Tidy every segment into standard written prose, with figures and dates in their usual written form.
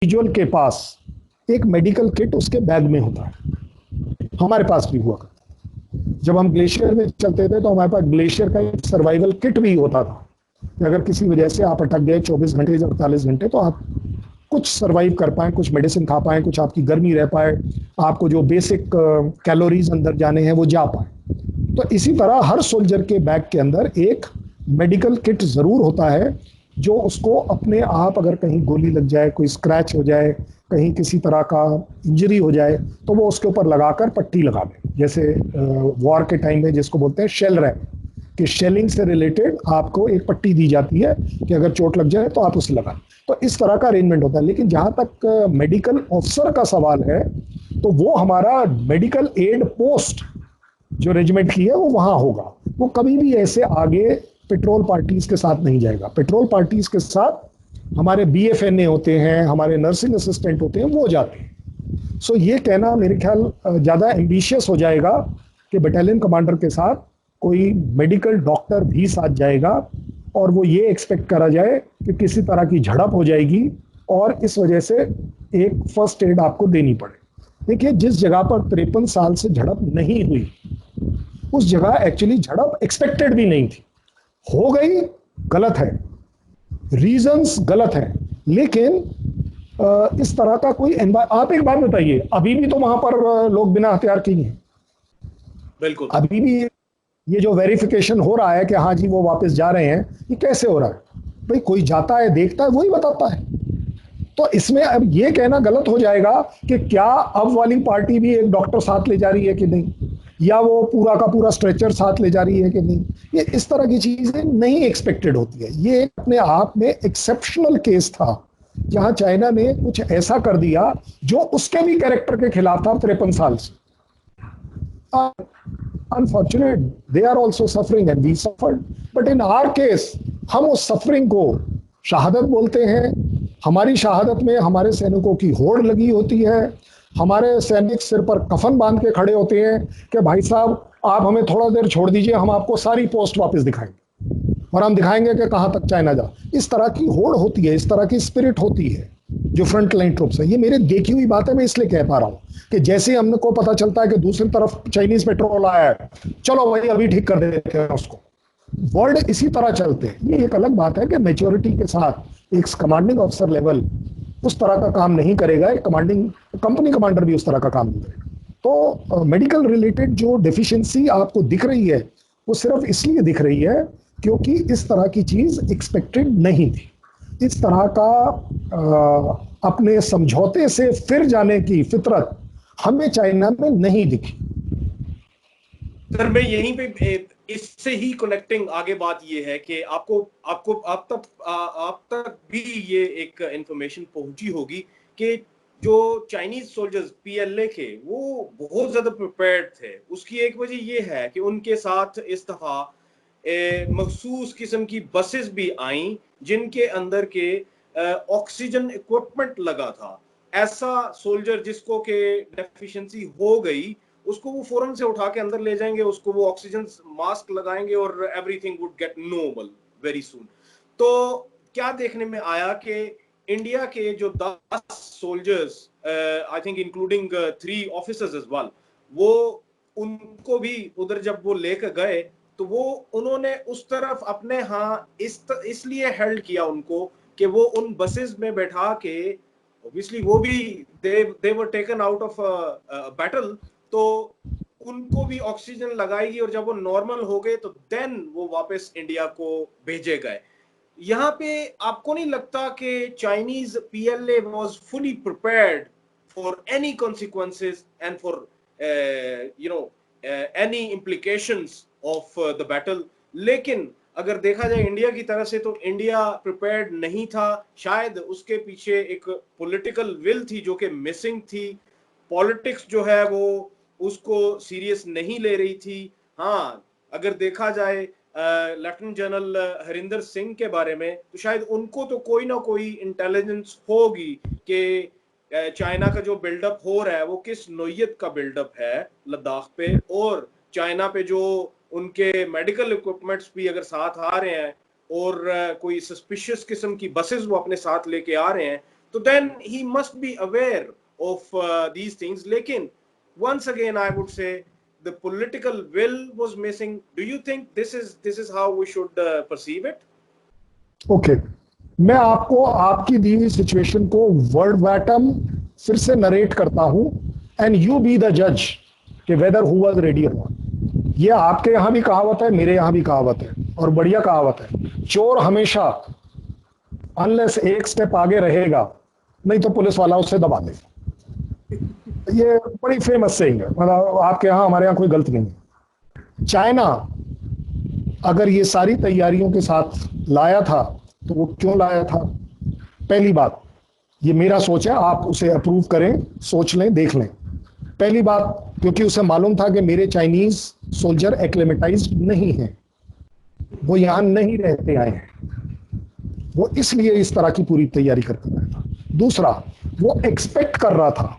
Individual के पास एक medical kit उसके बैग में होता है। हमारे पास भी हुआ करता। जब हम ग्लेशियर में चलते थे तो हमारे पास ग्लेशियर का एक सर्वाइवल किट भी होता था कि अगर किसी वजह से आप अटक गए 24 घंटे या 48 घंटे, तो आप कुछ सरवाइव कर पाए, कुछ मेडिसिन खा पाए, कुछ आपकी गर्मी रह पाए, आपको जो बेसिक कैलोरीज अंदर जाने हैं वो जा पाए। तो इसी तरह हर सोल्जर के बैग के अंदर एक मेडिकल किट जरूर होता है, जो उसको अपने आप, अगर कहीं गोली लग जाए, कोई स्क्रैच हो जाए, कहीं किसी तरह का इंजरी हो जाए, तो वो उसके ऊपर लगाकर पट्टी लगा दे। जैसे वॉर के टाइम में जिसको बोलते हैं शेल रैप, कि शेलिंग से रिलेटेड आपको एक पट्टी दी जाती है कि अगर चोट लग जाए तो आप उसे लगाएं। तो इस तरह का अरेंजमेंट होता है। लेकिन जहां तक मेडिकल ऑफिसर का सवाल है, तो वो हमारा मेडिकल एड पोस्ट जो रेजिमेंट की है वो वहां होगा। वो कभी भी ऐसे आगे पेट्रोल पार्टीज के साथ नहीं जाएगा। पेट्रोल पार्टीज के साथ हमारे बीएफएनए होते हैं, हमारे नर्सिंग असिस्टेंट होते हैं, वो जाते हैं। सो ये कहना मेरे ख्याल ज़्यादा एम्बिशियस हो जाएगा कि बटालियन कमांडर के साथ कोई मेडिकल डॉक्टर भी साथ जाएगा और वो ये एक्सपेक्ट करा जाए कि किसी तरह की झड़प हो जाएगी और इस वजह से एक फर्स्ट एड आपको देनी पड़े। देखिए, जिस जगह पर 53 साल से झड़प नहीं हुई, उस जगह एक्चुअली झड़प एक्सपेक्टेड भी नहीं थी। हो गई, गलत है, रीजंस गलत है, लेकिन इस तरह का कोई आप एक बात बताइए, अभी भी तो वहां पर लोग बिना हथियार के ही हैं। बिल्कुल। अभी भी ये जो वेरिफिकेशन हो रहा है कि हाँ जी वो वापस जा रहे हैं, ये कैसे हो रहा है? भाई कोई जाता है, देखता है, वही बताता है। तो इसमें अब ये कहना गलत हो जाएगा कि क्या अब वाली पार्टी भी एक डॉक्टर साथ ले जा रही है कि नहीं, या वो पूरा का पूरा स्ट्रेचर साथ ले जा रही है कि नहीं। ये इस तरह की चीजें नहीं एक्सपेक्टेड होती है। ये अपने आप में एक्सेप्शनल केस था, जहां चाइना ने कुछ ऐसा कर दिया जो उसके भी कैरेक्टर के खिलाफ था 53 साल से। Unfortunate, they are also suffering and we suffered, but in our case हम उस सफरिंग को शहादत बोलते हैं। हमारी शहादत में हमारे सैनिकों की होड़ लगी होती है। हमारे सैनिक सिर पर कफन बांध के खड़े होते हैं कि भाई साहब आप हमें थोड़ा देर छोड़ दीजिए, हम आपको सारी पोस्ट वापस दिखाएंगे और हम दिखाएंगे कि कहां तक चाइना जा। इस तरह की होड़ होती है, इस तरह की स्पिरिट होती है जो फ्रंट लाइन ट्रूप्स है। ये मेरे देखी हुई बात है, मैं इसलिए कह पा रहा हूं कि जैसे ही हमको पता चलता है कि दूसरी तरफ चाइनीज पेट्रोल आया है, चलो भाई अभी ठीक कर देते हैं उसको। वर्ल्ड इसी तरह चलते हैं। ये एक अलग बात है कि मेच्योरिटी के साथ एक कमांडिंग ऑफिसर लेवल उस तरह का काम नहीं करेगा, एक कमांडिंग कंपनी कमांडर भी उस तरह का काम नहीं करेगा। तो मेडिकल रिलेटेड जो डेफिशिएंसी आपको दिख रही है, वो सिर्फ इसलिए दिख रही है क्योंकि इस तरह की चीज एक्सपेक्टेड नहीं थी। इस तरह का अपने समझौते से फिर जाने की फितरत हमें चाइना में नहीं दिखी। सर मैं यहीं पे इससे ही कनेक्टिंग आगे बात ये है कि आपको आपको आप तक भी ये एक इंफॉर्मेशन पहुंची होगी कि जो चाइनीज सोल्जर्स पीएलए के वो बहुत ज्यादा प्रिपेयर्ड थे। उसकी एक वजह ये है कि उनके साथ इस दफा मखसूस किस्म की बसेस भी आई जिनके अंदर के ऑक्सीजन इक्विपमेंट लगा था। ऐसा सोल्जर जिसको के डेफिशिएंसी हो गई, उसको वो फौरन से उठा के अंदर ले जाएंगे, उसको वो ऑक्सीजन मास्क लगाएंगे और everything would get normal very soon. तो क्या देखने में आया कि इंडिया के जो 10 soldiers, I think including 3 officers as well, वो उनको भी उधर जब वो लेकर गए तो वो उन्होंने उस तरफ अपने इसलिए हेल्ड किया उनको कि वो उन बसेस में बैठा के, ऑब्वियसली वो भी they were taken out of battle, तो उनको भी ऑक्सीजन लगाएगी और जब वो नॉर्मल हो गए तो देन वो वापस इंडिया को भेजे गए। यहाँ पे आपको नहीं लगता कि Chinese PLA was fully prepared for any consequences and for any implications of the battle? लेकिन अगर देखा जाए इंडिया की तरफ से तो इंडिया प्रिपेयर्ड नहीं था। शायद उसके पीछे एक पॉलिटिकल विल थी जो कि मिसिंग थी। पॉलिटिक्स जो है वो उसको सीरियस नहीं ले रही थी। हाँ, अगर देखा जाए लेफ्टिनेंट जनरल हरिंदर सिंह के बारे में, तो शायद उनको तो कोई ना कोई इंटेलिजेंस होगी कि चाइना का जो बिल्डअप हो रहा है वो किस नोयत का बिल्डअप है लद्दाख पे, और चाइना पे जो उनके मेडिकल इक्विपमेंट्स भी अगर साथ आ रहे हैं और कोई सस्पिशियस किस्म की बसेस वो अपने साथ लेके आ रहे हैं, तो then he must be aware of these things. लेकिन once again I would say the political will was missing. Do you think this is how we should perceive it? Okay, मैं आपको आपकी दी हुई सिचुएशन को वर्ड वैटम फिर से narrate करता हूं, एंड यू बी द जज कि वेदर हु वाज रेडी और नॉट। ये आपके यहां भी कहावत है, मेरे यहां भी कहावत है, और बढ़िया कहावत है, चोर हमेशा अनलेस एक स्टेप आगे रहेगा, नहीं तो पुलिस वाला उसे दबा देगा। ये बड़ी फेमस सेइंग है, मतलब आपके यहां हमारे यहां कोई गलत नहीं है। चाइना अगर ये सारी तैयारियों के साथ लाया था तो वो क्यों लाया था? पहली बात, ये मेरा सोच है, आप उसे अप्रूव करें, सोच लें, देख लें। पहली बात, क्योंकि उसे मालूम था कि मेरे चाइनीज सोल्जर एक्लेमेटाइज्ड नहीं हैं, वो यहां नहीं रहते आए हैं, वो इसलिए इस तरह की पूरी तैयारी करता रहा था। दूसरा, वो एक्सपेक्ट कर रहा था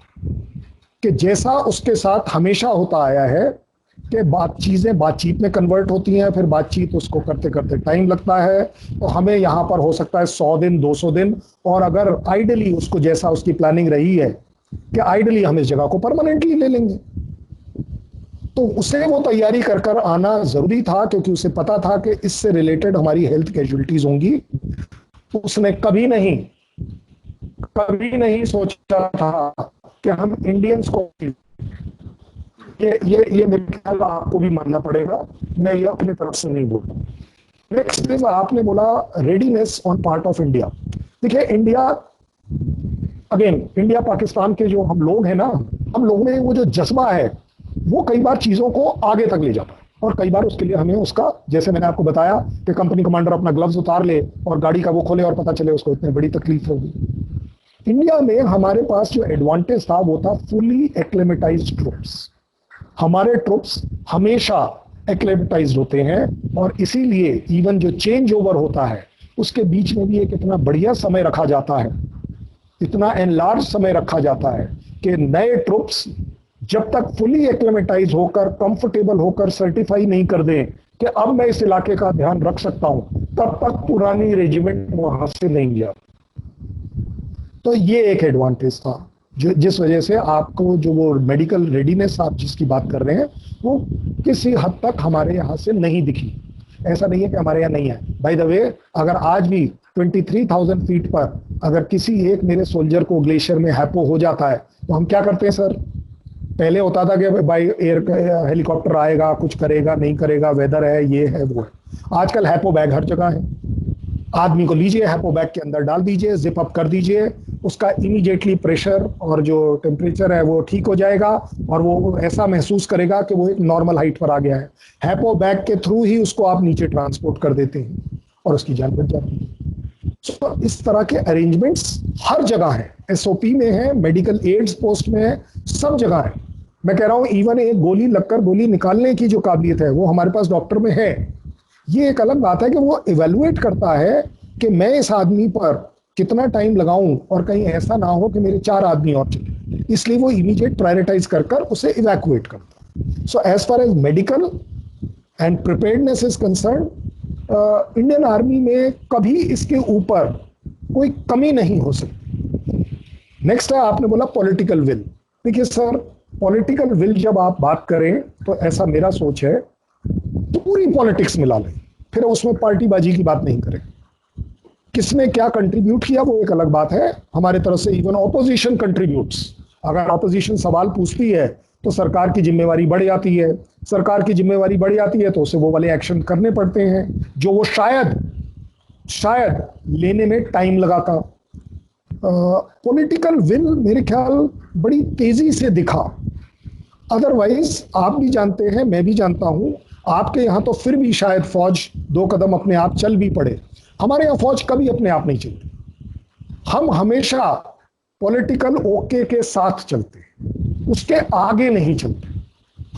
कि जैसा उसके साथ हमेशा होता आया है कि चीजें बातचीत में कन्वर्ट होती हैं, फिर बातचीत उसको करते करते टाइम लगता है, तो हमें यहाँ पर हो सकता है 100 दिन 200 दिन, और अगर आइडली उसको जैसा उसकी प्लानिंग रही है कि आइडली हम इस जगह को परमानेंटली ले लेंगे, तो उसे वो तैयारी कर कर आना जरूरी था, क्योंकि उसे पता था कि इससे रिलेटेड हमारी हेल्थ कैजुअलिटीज होंगी। उसने कभी नहीं सोचा था कि हम इंडियंस को, ये मेरे ख्याल आपको भी मानना पड़ेगा, मैं ये अपनी तरफ से नहीं बोलता। नेक्स्ट इज, आपने बोला readiness on part of India. देखिए, इंडिया अगेन, इंडिया पाकिस्तान के जो हम लोग हैं ना, हम लोगों में वो जो जज्बा है वो कई बार चीजों को आगे तक ले जाता है, और कई बार उसके लिए हमें उसका, जैसे मैंने आपको बताया कि कंपनी कमांडर अपना ग्लव्स उतार ले और गाड़ी का वो खोले और पता चले उसको इतनी बड़ी तकलीफ होगी। इंडिया में हमारे पास जो एडवांटेज था वो था फुली एक्लेमेटाइज्ड ट्रूप्स। हमारे ट्रूप्स हमेशा एक्लेमेटाइज्ड होते हैं, और इसीलिए इवन जो चेंज ओवर होता है उसके बीच में भी एक इतना बढ़िया समय रखा जाता है, इतना एनलार्ज समय रखा जाता है कि नए ट्रूप्स जब तक फुली एक्लेमेटाइज होकर, कंफर्टेबल होकर सर्टिफाई नहीं कर दें कि अब मैं इस इलाके का ध्यान रख सकता हूं, तब तक पुरानी रेजिमेंट वहां से नहीं गया। तो ये एक एडवांटेज था, जो जिस वजह से आपको जो वो मेडिकल रेडीनेस आप जिसकी बात कर रहे हैं वो किसी हद तक हमारे यहाँ से नहीं दिखी। ऐसा नहीं है कि हमारे यहाँ नहीं है। बाय द वे, अगर आज भी 23,000 फीट पर अगर किसी एक मेरे सोल्जर को ग्लेशियर में हैपो हो जाता है तो हम क्या करते हैं सर? पहले होता था कि बाई एयर हेलीकॉप्टर आएगा, कुछ करेगा नहीं करेगा, वेदर है, ये है वो है। आजकल हैपो बैग हर जगह है, आदमी को लीजिए, हैपो बैग के अंदर डाल दीजिए, जिप अप कर दीजिए, उसका इमीडिएटली प्रेशर और जो टेम्परेचर है वो ठीक हो जाएगा, और वो ऐसा महसूस करेगा कि वो एक नॉर्मल हाइट पर आ गया है। हैपो बैग के थ्रू ही उसको आप नीचे ट्रांसपोर्ट कर देते हैं और उसकी जान बच जाती है। तो इस तरह के अरेंजमेंट्स हर जगह है, एसओपी में है, मेडिकल एड्स पोस्ट में है, सब जगह है। मैं कह रहा हूँ इवन एक गोली लगकर गोली निकालने की जो काबिलियत है वो हमारे पास डॉक्टर में है। ये एक अलग बात है कि वो इवेलुएट करता है कि मैं इस आदमी पर कितना टाइम लगाऊं और कहीं ऐसा ना हो कि मेरे 4 आदमी और चले, इसलिए वो इमीडिएट प्रायोरिटाइज कर कर उसे इवैक्यूएट करता। So as far as medical and preparedness is concern, Indian army में कभी इसके ऊपर कोई कमी नहीं हो सकती। नेक्स्ट है, आपने बोला पॉलिटिकल विल। देखिए सर, पॉलिटिकल विल जब आप बात करें तो ऐसा मेरा सोच है पूरी पॉलिटिक्स मिला लें, फिर उसमें पार्टीबाजी की बात नहीं करें। किसने क्या कंट्रीब्यूट किया वो एक अलग बात है, हमारे तरफ से इवन ऑपोजिशन कंट्रीब्यूट्स। अगर ऑपोजिशन सवाल पूछती है तो सरकार की जिम्मेवारी बढ़ जाती है, सरकार की जिम्मेवारी बढ़ जाती है तो उसे वो वाले एक्शन करने पड़ते हैं जो वो शायद लेने में टाइम लगाता। पॉलिटिकल विल मेरे ख्याल बड़ी तेजी से दिखा। अदरवाइज आप भी जानते हैं, मैं भी जानता हूं, आपके यहाँ तो फिर भी शायद फौज 2 कदम अपने आप चल भी पड़े, हमारे यहाँ फौज कभी अपने आप नहीं चलती। हम हमेशा पॉलिटिकल ओके के साथ चलते हैं, उसके आगे नहीं चलते।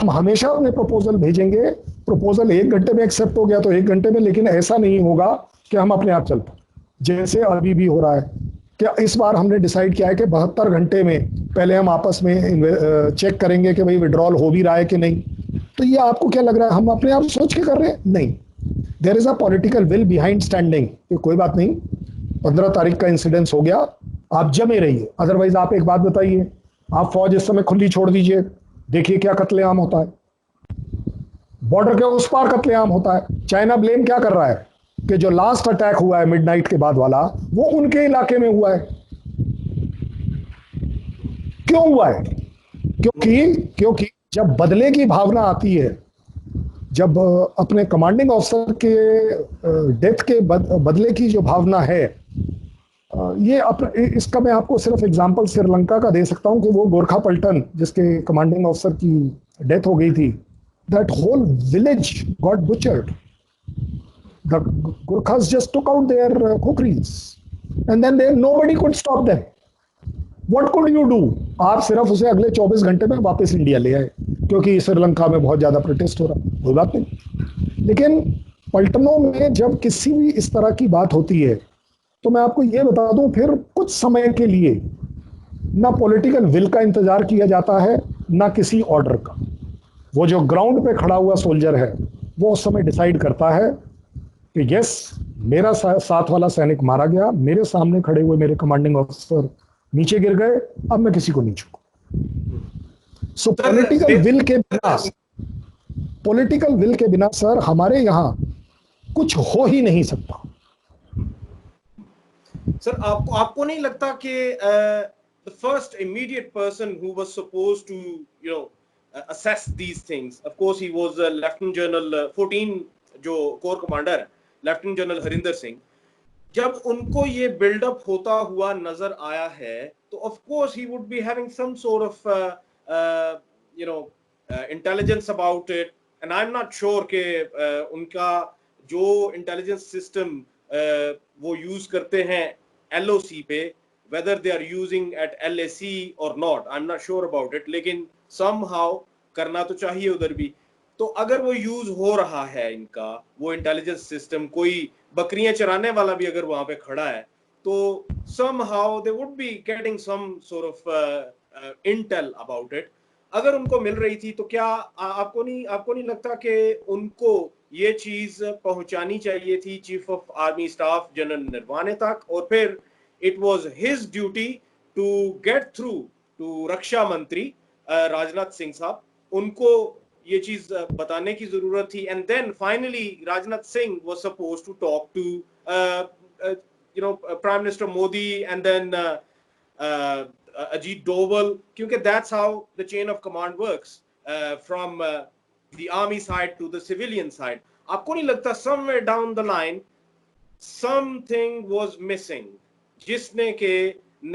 हम हमेशा अपने प्रपोजल भेजेंगे, प्रपोजल 1 घंटे में एक्सेप्ट हो गया तो 1 घंटे में, लेकिन ऐसा नहीं होगा कि हम अपने आप चल पाए, जैसे अभी भी हो रहा है। क्या इस बार हमने डिसाइड किया है कि 72 घंटे में पहले हम आपस में चेक करेंगे कि भाई विड्रॉल हो भी रहा है कि नहीं। तो ये आपको क्या लग रहा है हम अपने आप सोच के कर रहे हैं? नहीं, there is a political will behind standing. कोई बात नहीं, 15 तारीख का इंसिडेंस हो गया, आप जमे रहिए, अदरवाइज आप एक बात बताइए, आप फौज इस समय खुली छोड़ दीजिए, देखिए क्या कत्लेआम होता है, बॉर्डर के उस पार कत्लेआम होता है। चाइना ब्लेम क्या कर रहा है कि जो लास्ट अटैक हुआ है मिडनाइट के बाद वाला, वो उनके इलाके में हुआ है। क्यों हुआ है? क्योंकि जब बदले की भावना आती है, जब अपने कमांडिंग ऑफिसर के डेथ के बदले की जो भावना है, ये इसका मैं आपको सिर्फ एग्जांपल श्रीलंका का दे सकता हूं कि वो गोरखा पल्टन जिसके कमांडिंग ऑफिसर की डेथ हो गई थी, that whole village got butchered, the Gurkhas just took out their kukris and then nobody could stop them. What could you do? आप सिर्फ उसे अगले 24 घंटे में वापस इंडिया ले आए क्योंकि श्रीलंका में बहुत ज्यादा प्रोटेस्ट हो रहा, कोई बात नहीं। लेकिन पलटनों में जब किसी भी इस तरह की बात होती है, तो मैं आपको यह बता दूं, फिर कुछ समय के लिए ना पॉलिटिकल विल का इंतजार किया जाता है ना किसी ऑर्डर का। वो जो ग्राउंड पे खड़ा हुआ सोल्जर है, वो उस समय डिसाइड करता है कि यस, मेरा साथ वाला सैनिक मारा गया, मेरे सामने खड़े हुए मेरे कमांडिंग ऑफिसर नीचे गिर गए, अब मैं किसी को नहीं छूऊंगा। सो पॉलिटिकल विल के बिना सर हमारे यहां कुछ हो ही नहीं सकता। सर आपको आपको नहीं लगता कि the first immediate person who was supposed to assess these things, of course he was Lieutenant General 14 जो कोर कमांडर है, लेफ्टिनेंट जनरल हरिंदर सिंह, जब उनको ये बिल्डअप होता हुआ नजर आया है, तो of course he would be having some sort of intelligence about it, and I am not sure कि उनका जो इंटेलिजेंस सिस्टम वो यूज करते हैं LOC पे, whether they are using at LAC or not, I'm not sure about it, लेकिन somehow करना तो चाहिए उधर भी। तो अगर वो यूज हो रहा है इनका वो इंटेलिजेंस सिस्टम, कोई बकरियां चराने वाला भी अगर वहां पे खड़ा है, तो somehow they would be getting some sort of intel about it। अगर उनको मिल रही थी तो क्या आपको नहीं लगता कि उनको ये चीज पहुंचानी चाहिए थी chief of army staff general Naravane तक, और फिर it was his duty to get through to रक्षा मंत्री राजनाथ सिंह साहब, उनको ये चीज बताने की जरूरत थी, and then finally Rajnath Singh was supposed to talk to prime minister Modi and then Ajit Doval, क्योंकि that's how the chain of command works from the army side to the civilian side। आपको नहीं लगता somewhere down the line something was missing, जिसने के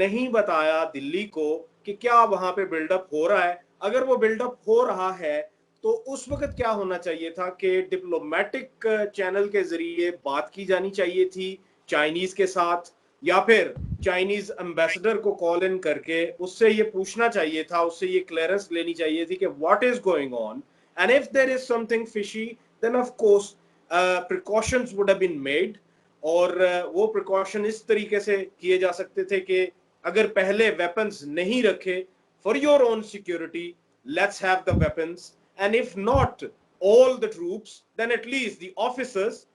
नहीं बताया दिल्ली को कि क्या वहां पे बिल्डअप हो रहा है? अगर वो बिल्डअप हो रहा है तो उस वक्त क्या होना चाहिए था कि डिप्लोमेटिक चैनल के जरिए बात की जानी चाहिए थी चाइनीज के साथ, या फिर चाइनीज एम्बेसडर को कॉल इन करके उससे ये पूछना चाहिए था, उससे ये क्लियरेंस लेनी चाहिए थी कि what is going on, and if there is something fishy then of course precautions would have been made. और वो प्रिकॉशन इस तरीके से किए जा सकते थे कि अगर पहले वेपन्स नहीं रखे for your own security, let's have the weapons, and if not all the troops, then at least the officers,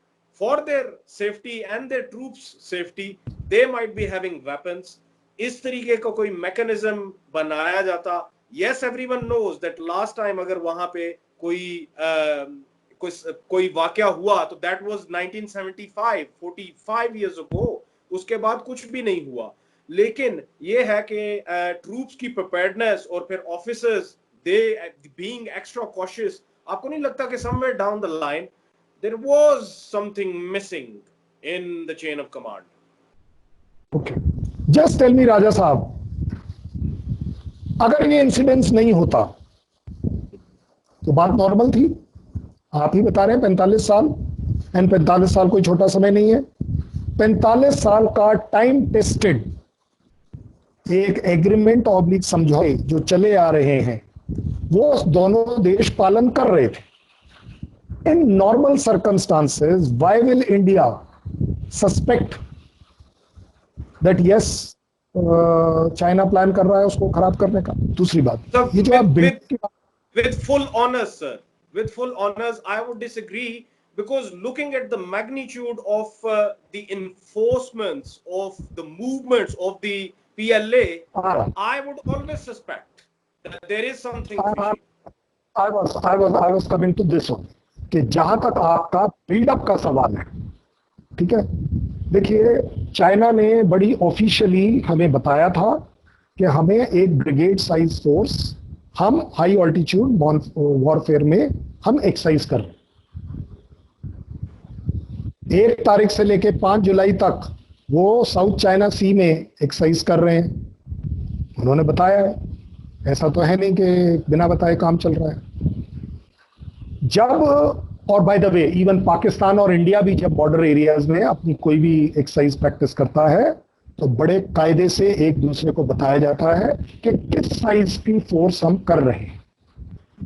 for their safety and their troops safety, they might be having weapons। इस तरीके का कोई mechanism बनाया जाता। yes, everyone knows that last time अगर वहां पे कोई वाकया हुआ तो that was 1975, 45 years ago, उसके बाद कुछ भी नहीं हुआ। लेकिन ये है कि ट्रूप्स की प्रिपेयर्डनेस और फिर officers they being extra cautious, आपको नहीं लगता कि somewhere down the line there was something missing in the chain of command? Okay, just tell me राजा साहब, अगर ये इंसिडेंट्स नहीं होता तो बात नॉर्मल थी। आप ही बता रहे हैं 45 साल, एंड 45 साल कोई छोटा समय नहीं है। 45 साल का टाइम टेस्टेड एक एग्रीमेंट ऑब्लिक समझौते जो चले आ रहे हैं, वो दोनों देश पालन कर रहे थे। In normal circumstances, why will India suspect that yes, China plan कर रहा है उसको खराब करने का? दूसरी बात, ये जो आप with full honors, sir, with full honors, I would disagree, because looking at the magnitude of the enforcements of the movements of the PLA, Ah. I would always suspect that there is something I, fishy. I was coming to this one कि जहां तक आपका buildup का सवाल है, ठीक है, देखिए चाइना ने बड़ी ऑफिशियली हमें बताया था कि हमें एक ब्रिगेड साइज फोर्स हम हाई ऑल्टीट्यूड वॉरफेयर में हम एक्सरसाइज कर रहे हैं। 1 तारीख से लेके 5 जुलाई तक वो साउथ चाइना सी में एक्सरसाइज कर रहे हैं, उन्होंने बताया है, ऐसा तो है नहीं कि बिना बताए काम चल रहा है। जब, और by the way even Pakistan और इंडिया भी जब बॉर्डर एरियाज में अपनी कोई भी एक्सरसाइज प्रैक्टिस करता है तो बड़े कायदे से एक दूसरे को बताया जाता है कि किस साइज की फोर्स हम कर रहे हैं।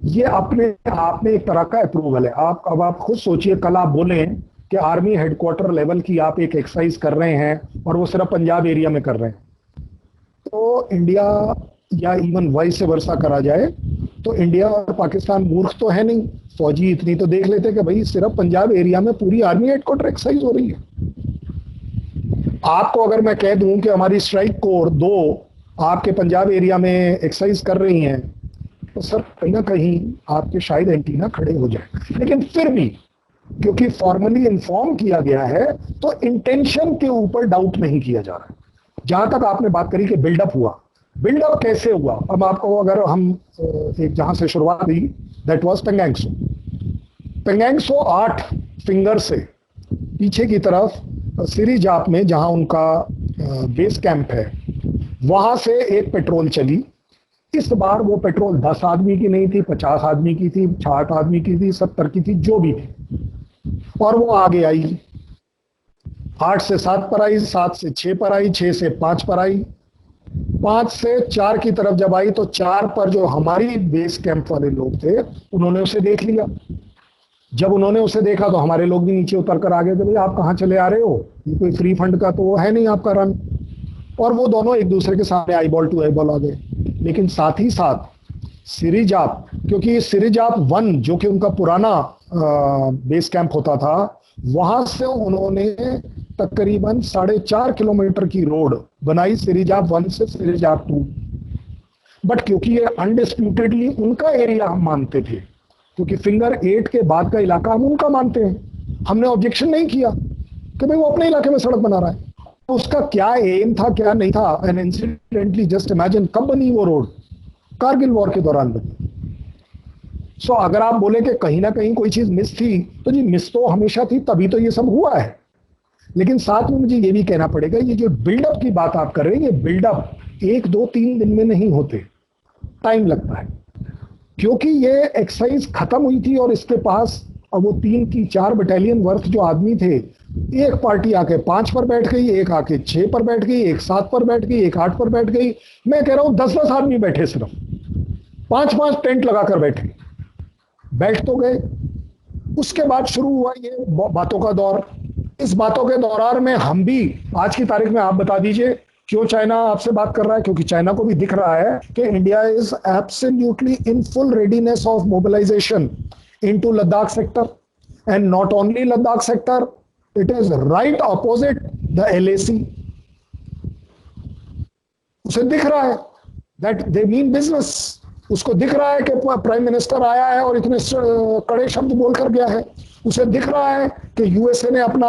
ये अपने आप में एक तरह का अप्रूवल है। आप खुद सोचिए, कल आप बोलें कि आर्मी हेडक्वार्टर लेवल की आप एक एक्सरसाइज कर रहे हैं और वो सिर्फ पंजाब एरिया में कर रहे हैं, तो इंडिया या इवन वाइस वर्सा करा जाए तो इंडिया और पाकिस्तान मूर्ख तो है नहीं, फौजी इतनी तो देख लेते कि भाई सिर्फ पंजाब एरिया में पूरी आर्मी हेडक्वार्टर एक्सरसाइज हो रही है। आपको अगर मैं कह दूं कि हमारी स्ट्राइक कोर 2 आपके पंजाब एरिया में एक्सरसाइज कर रही हैं, तो सर कहीं ना कहीं आपके शायद एंटीना खड़े हो जाए। लेकिन फिर भी क्योंकि फॉर्मली इन्फॉर्म किया गया है तो इंटेंशन के ऊपर डाउट नहीं किया जा रहा है। जहां तक आपने बात करी कि बिल्डअप हुआ, बिल्डअप कैसे हुआ, अब आपको अगर हम एक जहां से शुरुआत हुई दैट वाज पेंगैंगसो। पेंगैंगसो 8 फिंगर से पीछे की तरफ सिरीजाप में जहां उनका बेस कैंप है, वहां से एक पेट्रोल चली। इस बार वो पेट्रोल 10 आदमी की नहीं थी, 50 आदमी की थी, 60 आदमी की थी, 70 की थी, जो भी थी, और वो आगे आई। 8 से 7 पर आई, 7 से 6 पर आई, 6 से 5 पर आई, 5 से 4 की तरफ जब आई तो 4 पर जो हमारी बेस कैंप वाले लोग थे उन्होंने उसे देख लिया। जब उन्होंने उसे देखा तो हमारे लोग भी नीचे उतर कर आ गए कि भाई आप कहाँ चले आ रहे हो, ये कोई फ्री फंड का तो वो है नहीं आपका रन। और वो दोनों एक दूसरे के सामने eyeball to eyeball आ गए। लेकिन साथ ही साथ सिरीजाप, क्योंकि सिरीजाप 1 जो कि उनका पुराना बेस कैंप होता था, वहां से उन्होंने तकरीबन 4.5 किलोमीटर की रोड बनाई सिरीजाप 1 से सिरीजाप 2। बट क्योंकि ये अनडिस्प्यूटेडली उनका एरिया हम मानते थे, क्योंकि फिंगर 8 के बाद का इलाका हम उनका मानते हैं, हमने ऑब्जेक्शन नहीं किया कि भाई वो अपने इलाके में सड़क बना रहा है। उसका क्या एम था क्या नहीं था, एंड इंसिडेंटली जस्ट इमेजिन कब बनी वो रोड, कारगिल वॉर के दौरान बनी। सो अगर आप बोले कि कहीं ना कहीं कोई चीज मिस थी, तो जी मिस तो हमेशा थी, तभी तो ये सब हुआ है। लेकिन साथ में मुझे ये भी कहना पड़ेगा, ये जो बिल्डअप की बात आप कर रहे हैं, ये बिल्डअप 1, 2, 3 दिन में नहीं होते, टाइम लगता है। क्योंकि ये एक्सरसाइज खत्म हुई थी और इसके पास अब वो 3 की 4 बटालियन वर्थ जो आदमी थे, एक पार्टी आके 5 पर बैठ गई, एक आके 6 पर बैठ गई, एक 7 पर बैठ गई, एक 8 पर बैठ गई। मैं कह रहा हूं 10-10 आदमी बैठे, सिर्फ 5-5 टेंट लगाकर बैठे, बैठ तो गए। उसके बाद शुरू हुआ ये बातों का दौर। इस बातों के दौरान में हम भी, आज की तारीख में आप बता दीजिए क्यों चाइना आपसे बात कर रहा है, क्योंकि चाइना को भी दिख रहा है कि India is absolutely in full readiness of mobilisation into Ladakh sector, and not only Ladakh sector, it is right opposite the LAC। उसे दिख रहा है दैट दे मीन बिजनेस, उसको दिख रहा है कि प्राइम मिनिस्टर आया है और इतने कड़े शब्द बोलकर गया है। उसे दिख रहा है कि यूएसए ने अपना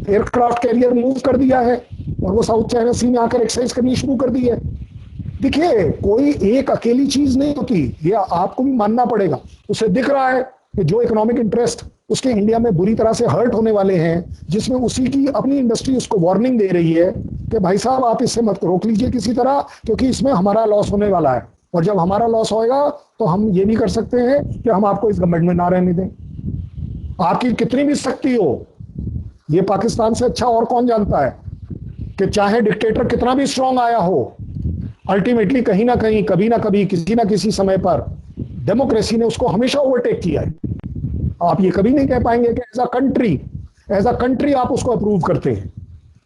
एयरक्राफ्ट कैरियर मूव कर दिया है और वो साउथ चाइना सी में आकर एक्सरसाइज करनी शुरू कर दी है। देखिए, कोई एक अकेली चीज नहीं होती, ये आपको भी मानना पड़ेगा। उसे दिख रहा है कि जो इकोनॉमिक इंटरेस्ट उसके इंडिया में बुरी तरह से हर्ट होने वाले हैं, जिसमें उसी की अपनी इंडस्ट्री उसको वार्निंग दे रही है कि भाई साहब आप इससे मत रोक लीजिए किसी तरह, क्योंकि इसमें हमारा लॉस होने वाला है, और जब हमारा लॉस होएगा तो हम ये भी कर सकते हैं कि हम आपको इस गवर्नमेंट में ना रहने दें। आपकी कितनी भी शक्ति हो, ये पाकिस्तान से अच्छा और कौन जानता है कि चाहे डिक्टेटर कितना भी स्ट्रांग आया हो, अल्टीमेटली कहीं ना कहीं, कभी ना कभी, किसी ना किसी समय पर डेमोक्रेसी ने उसको हमेशा ओवरटेक किया है। आप ये कभी नहीं कह पाएंगे कि एज अ कंट्री आप उसको अप्रूव करते हैं,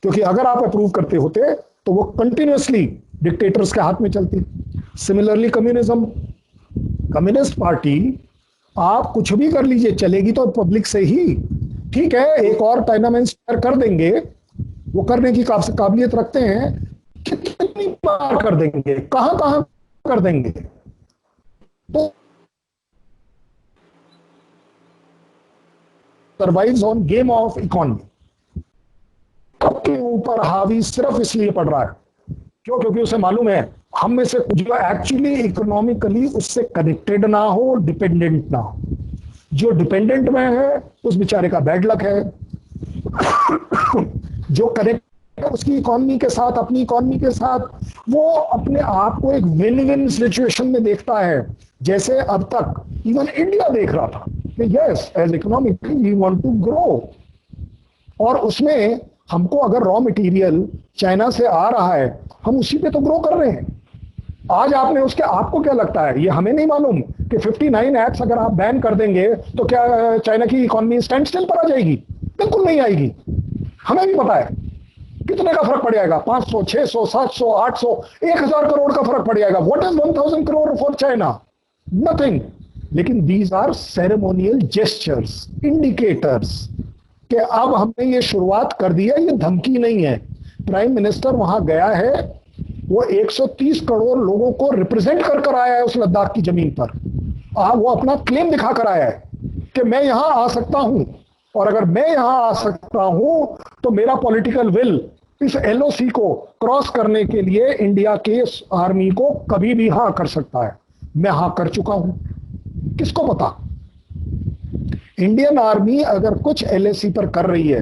क्योंकि अगर आप अप्रूव करते होते तो वो कंटिन्यूअसली डिक्टेटर्स के हाथ में चलती। सिमिलरली कम्युनिज्म, कम्युनिस्ट पार्टी आप कुछ भी कर लीजिए, चलेगी तो पब्लिक से ही। ठीक है, एक और टाइनामेंट कर देंगे, वो करने की काबिलियत रखते हैं। कितनी बार कर देंगे, कहां कहां कर देंगे। तो survives on game of economy के ऊपर हावी सिर्फ इसलिए पड़ रहा है क्यों? क्योंकि उसे मालूम है हम में से कुछ एक्चुअली इकोनॉमिकली उससे कनेक्टेड ना हो, डिपेंडेंट ना हो। जो डिपेंडेंट में है उस बेचारे का बैड लक है। जो कनेक्ट उसकी इकोनॉमी के साथ, अपनी इकोनॉमी के साथ, वो अपने आप को एक विन विन सिचुएशन में देखता है, जैसे अब तक इवन इंडिया देख रहा था कि yes as economically we want to grow. और उसमें हमको अगर रॉ मटेरियल चाइना से आ रहा है, हम उसी पे तो ग्रो कर रहे हैं। आज आपने उसके, आपको क्या लगता है, ये हमें नहीं मालूम कि 59 एक्ट्स अगर आप बैन कर देंगे तो क्या चाइना की इकोनॉमी स्टैंड स्टिल पर आ जाएगी? बिल्कुल नहीं आएगी। हमें भी पता है कितने का फर्क पड़ जाएगा, 500, 600, 700, 800, 1000 करोड़ का फर्क पड़ जाएगा। What is 1000 crore for China? Nothing. लेकिन these are ceremonial gestures, indicators कि अब हमने ये शुरुआत कर दी है, ये धमकी नहीं है। प्राइम मिनिस्टर वहां गया है, वो 130 करोड़ लोगों को रिप्रेजेंट कर कर आया है उस लद्दाख की जमीन पर। वो अपना क्लेम दिखा कर आया है कि मैं यहां आ सकता हूं, और अगर मैं यहां आ सकता हूं तो मेरा पॉलिटिकल विल इस एलओसी को क्रॉस करने के लिए इंडिया के आर्मी को कभी भी हाँ कर सकता है। मैं हाँ कर चुका हूं। किसको पता? इंडियन आर्मी अगर कुछ एलएसी पर कर रही है,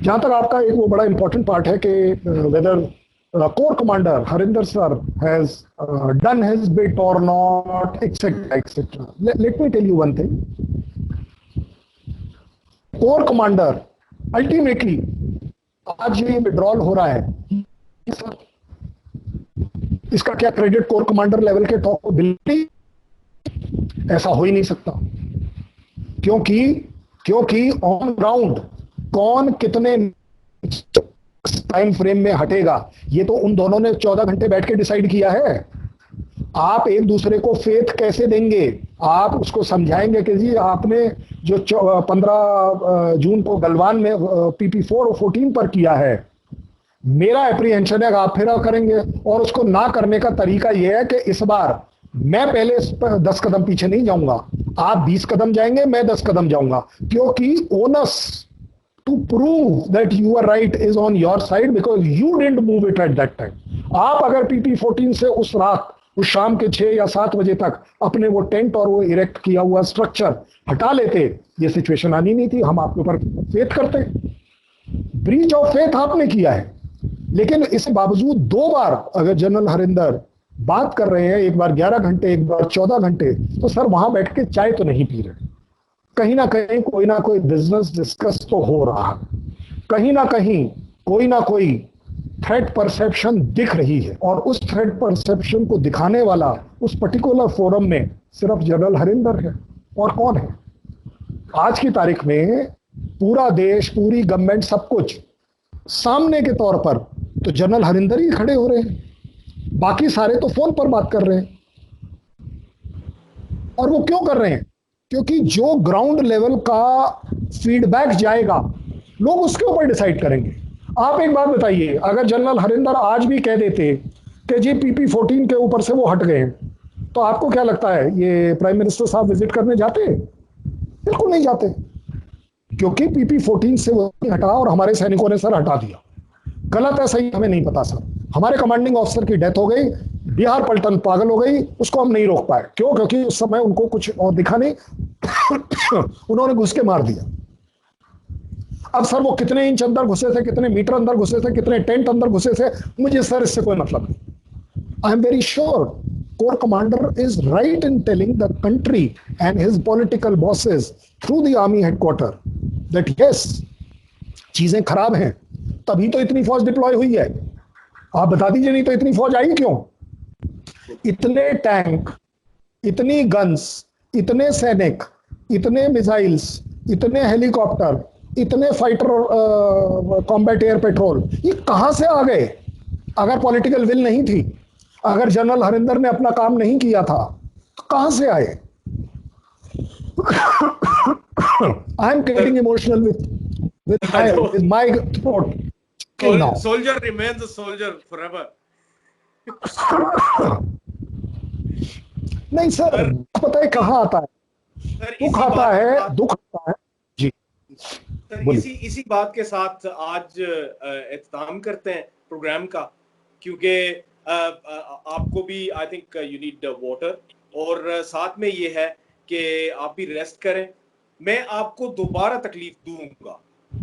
जहां तक आपका एक वो बड़ा इंपॉर्टेंट पार्ट है कि whether core commander Harinder sir has done his bit और not, etcetera etcetera. Let me tell you one thing, core commander ultimately आज ये विड्रॉल हो रहा है, इसका क्या क्रेडिट कोर कमांडर लेवल के टॉप को? बिल्कुल ऐसा हो ही नहीं सकता। क्योंकि ऑन ग्राउंड कौन कितने टाइम फ्रेम में हटेगा, ये तो उन दोनों ने 14 घंटे बैठ के डिसाइड किया है। आप एक दूसरे को फेथ कैसे देंगे? आप उसको समझाएंगे कि जी आपने जो 15 जून को गलवान में PP4 और 14 पर किया है, मेरा एप्रीहेंशन है कि आप फिर करेंगे। और उसको ना करने का तरीका यह है कि इस बार मैं पहले 10 कदम पीछे नहीं जाऊंगा, आप 20 कदम जाएंगे, मैं 10 कदम जाऊंगा, क्योंकि onus to prove that you are right is on your side because you didn't move it at that time. आप अगर PP14 से उस रात, उस शाम के 6 या 7 बजे तक अपने वो टेंट और वो इरेक्ट किया हुआ स्ट्रक्चर हटा लेते, ये सिचुएशन आनी नहीं थी। हम आपके ऊपर फेथ करते। ब्रीच ऑफ फेथ आपने किया है। लेकिन इसके बावजूद 2 बार अगर जनरल हरिंदर बात कर रहे हैं, एक बार 11 घंटे, एक बार 14 घंटे, तो सर वहां बैठ के चाय तो नहीं पी रहे। कहीं ना कोई बिजनेस डिस्कस तो हो रहा है, कहीं ना कोई थ्रेट परसेप्शन दिख रही है। और उस थ्रेट परसेप्शन को दिखाने वाला उस पर्टिकुलर फोरम में सिर्फ जनरल हरिंदर है। और कौन है? आज की तारीख में पूरा देश, पूरी गवर्नमेंट, सब कुछ सामने के तौर पर तो जनरल हरिंदर ही खड़े हो रहे हैं, बाकी सारे तो फोन पर बात कर रहे हैं। और वो क्यों कर रहे हैं? क्योंकि जो ग्राउंड लेवल का फीडबैक जाएगा, लोग उसके ऊपर डिसाइड करेंगे। आप एक बात बताइए, अगर जनरल हरिंदर आज भी कह देते कि जी PP14 के ऊपर से वो हट गए, तो आपको क्या लगता है ये प्राइम मिनिस्टर साहब विजिट करने जाते? बिल्कुल नहीं जाते, क्योंकि PP14 से वो हटा और हमारे सैनिकों ने सर हटा दिया। गलत है सही हमें नहीं पता सर, हमारे कमांडिंग ऑफिसर की डेथ हो गई, बिहार पलटन पागल हो गई, उसको हम नहीं रोक पाए। क्यों? क्योंकि उस समय उनको कुछ और दिखा नहीं, उन्होंने घुस के मार दिया। अब सर वो कितने इंच अंदर घुसे थे, कितने मीटर अंदर घुसे थे, कितने टेंट अंदर घुसे थे, मुझे सर इससे कोई मतलब नहीं। I am very sure core commander is right in telling the country and his political bosses through the army headquarter that yes चीजें खराब हैं, तभी तो इतनी फौज डिप्लॉय हुई है। आप बता दीजिए, नहीं तो इतनी फौज आई क्यों? इतने टैंक, इतनी गन्स, इतने सैनिक, इतने मिसाइल्स, इतने हेलीकॉप्टर, इतने फाइटर कॉम्बैट एयर पेट्रोल, ये कहां से आ गए? अगर पॉलिटिकल विल नहीं थी, अगर जनरल हरिंदर ने अपना काम नहीं किया था, तो कहां से आए? I am getting emotional with my throat working now. Soldier remains a soldier forever. नहीं सर, पता है कहाँ आता है, सर दुख आता है, दुख आता है जी। सर बोलिए। इसी बात के साथ आज इख्तिताम करते हैं प्रोग्राम का, क्योंकि आपको भी I think you need water, और साथ में ये है कि आप भी रेस्ट करें। मैं आपको दोबारा तकलीफ दूंगा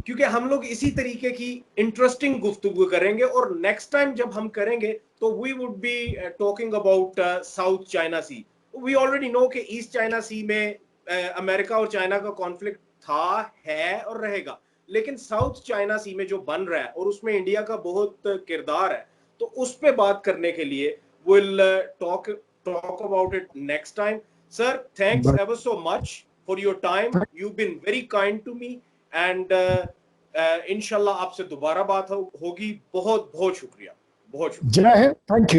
क्योंकि हम लोग इसी तरीके की इंटरेस्टिंग गुफ्तगू करेंगे, और नेक्स्ट टाइम जब हम करेंगे तो we would be talking about South China Sea. We already know कि ईस्ट चाइना सी में अमेरिका और चाइना का कॉन्फ्लिक्ट था, है और रहेगा, लेकिन साउथ चाइना सी में जो बन रहा है और उसमें इंडिया का बहुत किरदार है, तो उस पे बात करने के लिए will talk about it next time. Sir thanks ever so much for your time, you been very kind to me, and इंशाल्लाह आपसे दोबारा बात होगी। बहुत बहुत शुक्रिया, बहुत शुक्रिया। जय हिंद, थैंक यू।